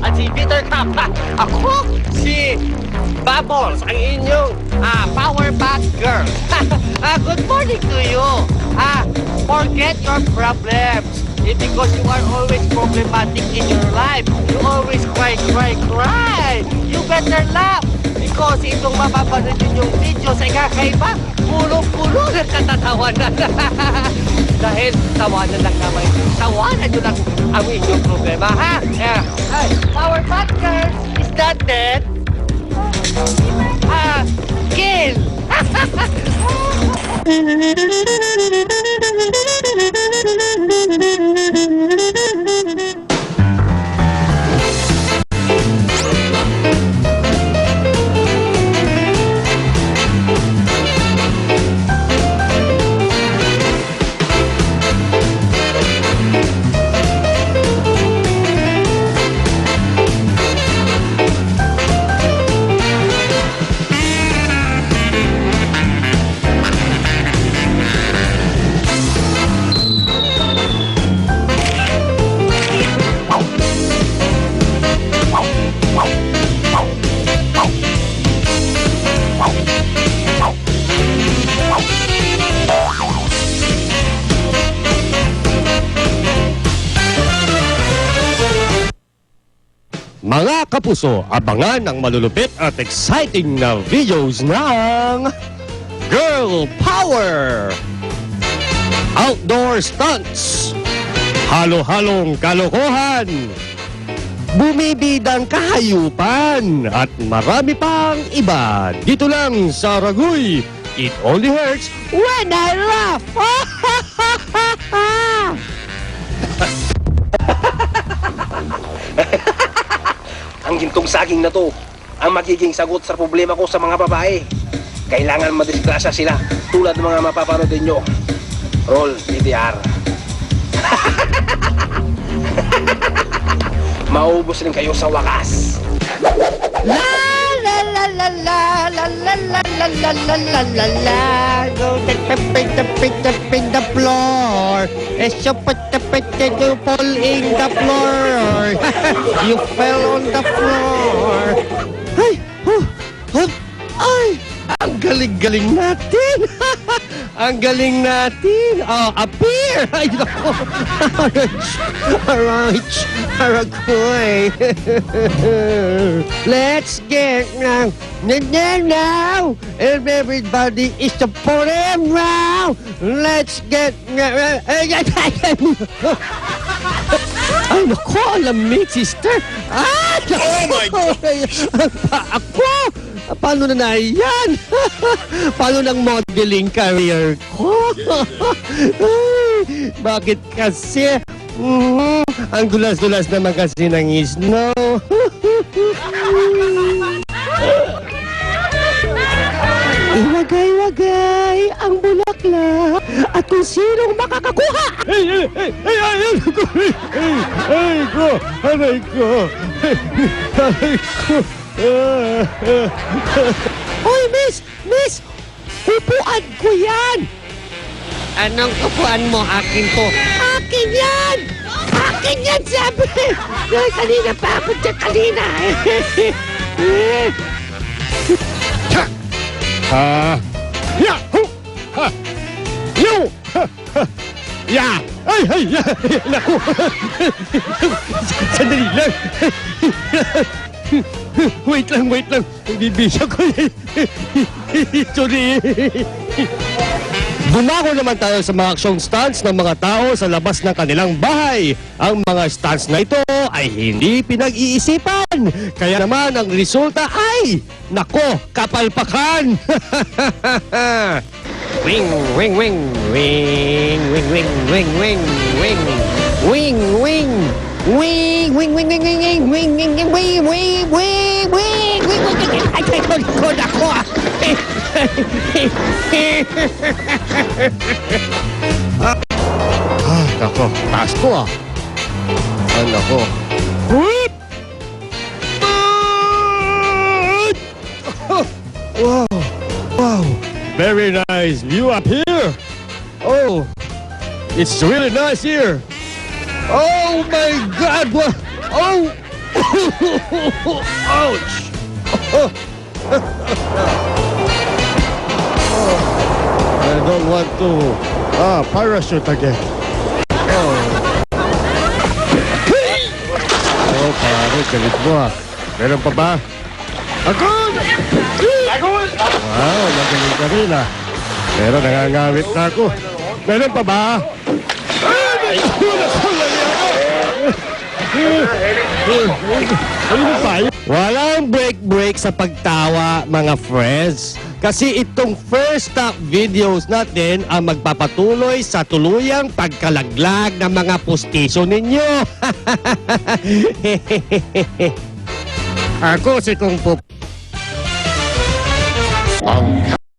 at si Peter Cup. Ako si Bubbles, ang inyong power pack girl. Good morning to you. Forget your problems. Because you are always problematic in your life. You always cry. You better laugh. Because itong mapapanood yung video sa kakaiba, pulo-pulo ng katatawanan. Dahil tawanan lang naman. Tawanan nyo lang ang inyong problema, ha? Hey, power pack girls, is that dead? Kill! Mga kapuso, abangan ang malulupit at exciting na videos ng Girl Power! Outdoor Stunts! Halo-halong kalokohan! Bumibidang kahayupan! At marami pang iba! Dito lang sa Ragoy! It only hurts when I laugh! Ang gintong saging na to ang magiging sagot sa problema ko sa mga babae. Kailangan madisgrasya sila tulad ng mga mapapanood ninyo. Roll, DTR. Maubos rin kayo sa wakas. La la la la la la la la la la la la la la. Go the floor. So put you fall in the floor. You fell on the floor. Ay! Ay! Ang galing-galing natin! Ang galing natin! Appear! Ay, naku! Alright! Aragoy! Let's get now! Now! Everybody is supporting now! Let's get... Ay, naku! Alamig, sister! Ah! Oh my God! Ako! Paano na yan? Paano ng modeling career ko? Ay, bakit kasi? Ang dulas-dulas naman kasi ng snow. Iwagay-wagay ang bulaklak at kung sinong makakakuha. Aray ko! Hoy, miss! Upuan ko yan! Anong upuan mo? Akin to. Akin yan! Akin yan, sabi! Ay, kanina pa ako dyan, kanina! Naku! Sandali lang! Wait lang. Bibisa ko. Sorry. Dumako naman tayo sa mga action stunts ng mga tao sa labas ng kanilang bahay. Ang mga stunts na ito ay hindi pinag-iisipan. Kaya naman ang resulta ay, nako, kapalpakan. Wing. Nako, taas ko ah. Nako. Whip! Wow. Very nice view up here. Oh, it's really nice here. Oh my God! Oh! Ouch! I don't want to parachute again. Oh, pare, galit mo ah. Meron pa ba? Agad! Wow, magaling ka rin ah. Pero nangangawit na ako. Meron pa ba? Ay! Walang break sa pagtawa, mga friends. Kasi itong first top videos natin ang magpapatuloy sa tuluyang pagkalaglag ng mga pustiso ninyo. Ako si Kung Fu. Ang